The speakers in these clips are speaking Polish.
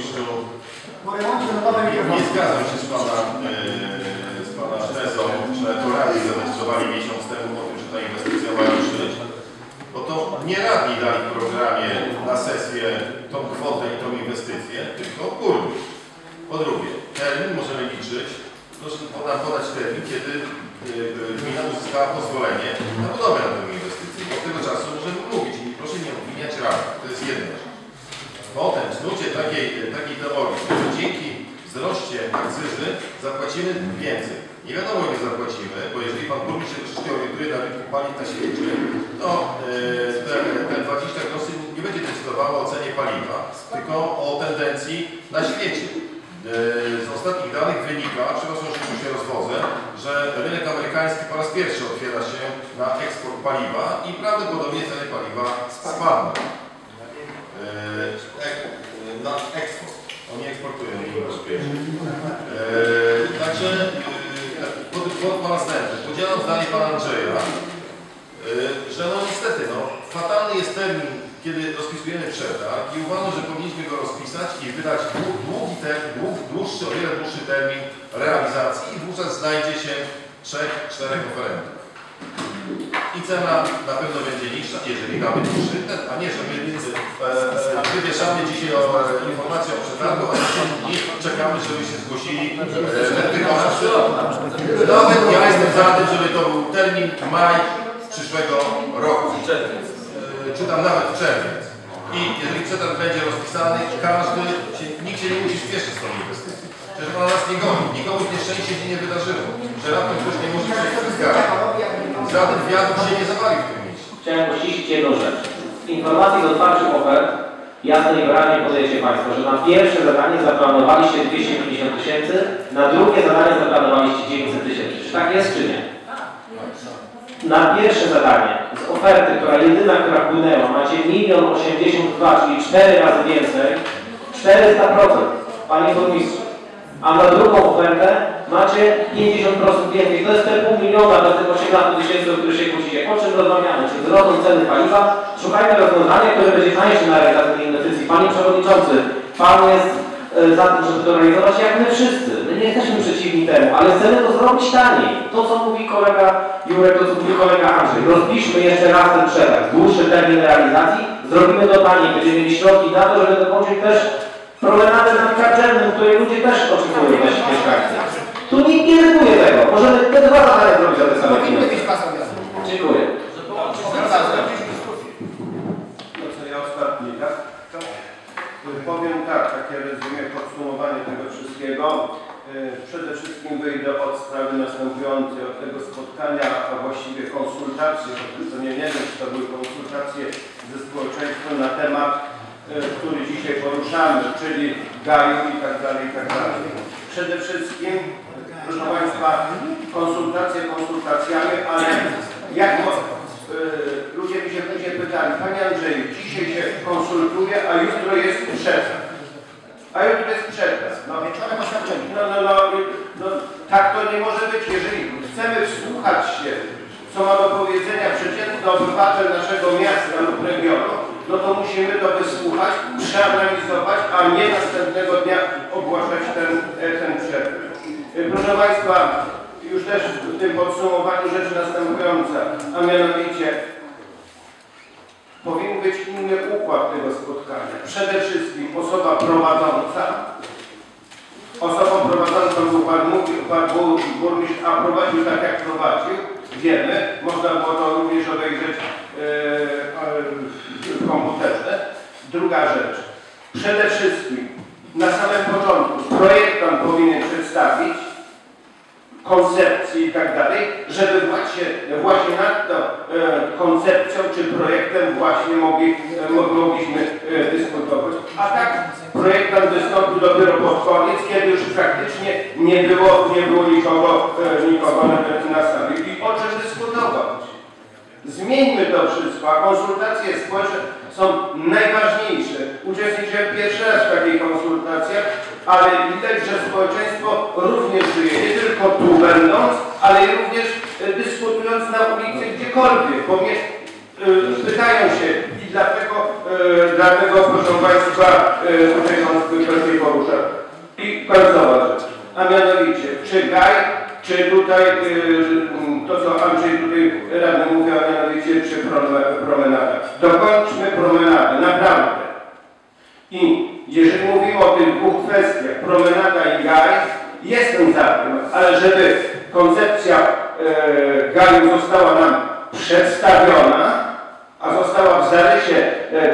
burmistrzu, nie zgadzam się z pana tezą, że to radni zadecydowali miesiąc temu o tym, że ta inwestycja ma ruszyć, bo to nie radni dali w programie na sesję tą kwotę i tą inwestycję, tylko burmistrz. Po drugie, termin możemy liczyć, proszę podać termin, kiedy gmina uzyskała pozwolenie na budowę na tę inwestycję. Bo od tego czasu możemy mówić i proszę nie obwiniać rady. To jest jedna rzecz. Potem w snucie takiej teorii, że dzięki wzroście akcyzy zapłacimy więcej. Nie wiadomo, ile zapłacimy, bo jeżeli pan burmistrz się troszeczkę orientuje na rynku paliw na świecie, to te 20 groszy nie będzie decydowało o cenie paliwa, tylko o tendencji na świecie. Z ostatnich danych wynika, przepraszam, że tu się rozwodzę, że rynek amerykański po raz pierwszy otwiera się na eksport paliwa i prawdopodobnie ceny paliwa spadną. Na eksport. Oni eksportują, nie inwestują. Także po następne. Podzielam zdanie pana Andrzeja, że no niestety, no, fatalny jest termin, kiedy rozpisujemy przetarg i uważam, że powinniśmy go rozpisać i wydać dłuższy, o wiele dłuższy termin realizacji i wówczas znajdzie się 3-4 oferentów. I cena na pewno będzie niższa, jeżeli damy dłuższy, a nie, że my wywieszamy dzisiaj informację o przetargu, a 10 dni czekamy, żeby się zgłosili wykonawcy. Nawet ja jestem za tym, żeby to był termin maj przyszłego roku. Czy tam nawet czerwiec. I jeżeli przetarg będzie rozpisany, nikt się nie musi śpieszyć z tą inwestycją. Przecież ona nas nie goni. Nikomu nieszczęście się nie wydarzyło. Że raptem ktoś nie może przejść przez gaz. Żaden wiatr się nie zawali w tym miejscu. Chciałem pościślić jedną rzecz. W informacji z otwartych ofert jasno i wyraźnie podajecie Państwo, że na pierwsze zadanie zaplanowaliście 250 000, na drugie zadanie zaplanowaliście 900 000. Czy tak jest, czy nie? Na pierwsze zadanie z oferty, która jedyna, która płynęła, macie 1 082 000, czyli 4 razy więcej, 400%, panie burmistrzu. A na drugą ofertę macie 50% więcej. To jest te 500 000, to jest te 18 000, o których się kłócicie. O czym rozmawiamy? Czy wzrosną ceny paliwa? Szukajmy rozwiązania, które będzie tańsze na realizację tej inwestycji. Panie Przewodniczący, Pan jest za tym, żeby to realizować jak my wszyscy. My nie jesteśmy przeciwni temu, ale chcemy to zrobić taniej. To, co mówi kolega Jurek, to, co mówi kolega Andrzej. Rozpiszmy jeszcze raz ten przetarg. Dłuższy termin realizacji, zrobimy to taniej. Będziemy mieli środki na to, żeby dokończyć też promenadę na Karczelnym, której ludzie też oczekują nasi mieszkańcy. Tu nikt nie ryguje tego. Możemy te 2 zadania zrobić za te same pieniądze. Dziękuję. Ja ostatni, tak? Powiem tak, takie rezume, podsumowanie tego wszystkiego. Przede wszystkim wyjdę od sprawy następującej, od tego spotkania, a właściwie konsultacji, to nie wiem, czy to były konsultacje ze społeczeństwem na temat, który dzisiaj poruszamy, czyli gaju i tak dalej, i tak dalej. Przede wszystkim, proszę Państwa, konsultacje konsultacjami, ale jak ludzie mi się później pytali, Panie Andrzeju, dzisiaj się konsultuje, a jutro jest przetarg. A jutro jest przetarg. No, tak to nie może być. Jeżeli chcemy wsłuchać się, co ma do powiedzenia przeciętny obywatel naszego miasta lub regionu, no to musimy to wysłuchać, przeanalizować, a nie następnego dnia ogłaszać ten przetarg. Proszę Państwa, już też w tym podsumowaniu rzecz następująca, a mianowicie powinien być inny układ tego spotkania. Przede wszystkim osoba prowadząca. Osobą prowadzącą był pan burmistrz, a prowadził tak jak prowadził. Wiemy, można było to również obejrzeć w komputerze. Druga rzecz. Przede wszystkim na samym początku projektant powinien przedstawić koncepcji i tak dalej, żeby właśnie nad tą koncepcją czy projektem właśnie mogliśmy dyskutować. A tak projektant wystąpił dopiero pod koniec, kiedy już praktycznie nie było nikogo na sali. I o czym dyskutować? Zmieńmy to wszystko, a konsultacje społeczne są najważniejsze. Uczestniczyłem pierwszy raz w takich konsultacjach, ale widać, że społeczeństwo również żyje, nie tylko tu będąc, ale również dyskutując na ulicy gdziekolwiek, bo mnie pytają się i dlatego dlatego proszę Państwa, tutaj mam kwestię poruszę. I końcowa rzecz, a mianowicie, czy Gaj, czy tutaj to, co Andrzej tutaj radny mówił, a mianowicie przy promenadach. Dokończmy promenadę, naprawdę. I jeżeli mówimy o tych dwóch kwestiach, promenada i Gaj, jestem za tym, ale żeby koncepcja Gaju została nam przedstawiona, a została w zarysie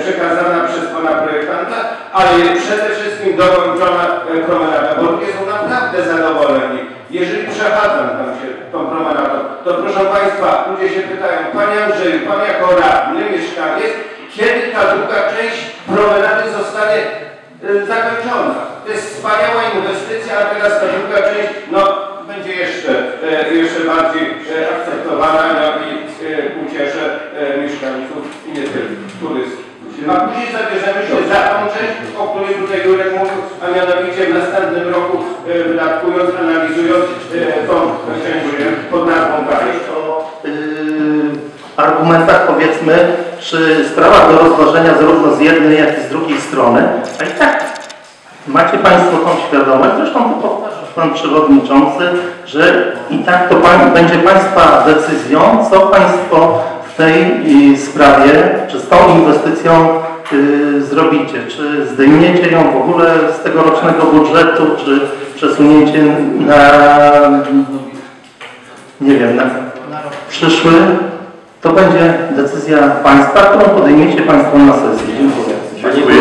przekazana przez pana projektanta, ale przede wszystkim dokończona promenada, bo ludzie są naprawdę zadowoleni. Jeżeli przechadzam tam się tą promenadą, to proszę Państwa, ludzie się pytają, Panie Andrzeju, Pan jako radny, mieszkaniec, kiedy ta druga część promenady zostanie zakończona? To jest wspaniała inwestycja, a teraz ta druga część, no, będzie jeszcze bardziej akceptowana, no, i ucieszy mieszkańców i nie tylko turystów. A później zabierzemy się za tą część, o której tutaj Jurek mówił, a mianowicie w następnym roku wydatkując, analizując tą część pod nazwą Gaj. Argumentach, powiedzmy, przy sprawach do rozważenia zarówno z jednej, jak i z drugiej strony, a i tak macie Państwo tą świadomość, zresztą to powtarza Pan Przewodniczący, że i tak to będzie Państwa decyzją, co Państwo w tej sprawie, czy z tą inwestycją zrobicie. Czy zdejmiecie ją w ogóle z tegorocznego budżetu, czy przesunięcie na, nie wiem, na przyszły. To będzie decyzja Państwa, którą podejmiecie Państwo na sesji. Dziękuję. Dziękuję.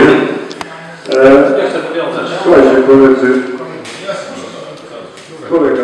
Ja chcę powiązać. Słuchajcie, koledzy, kolega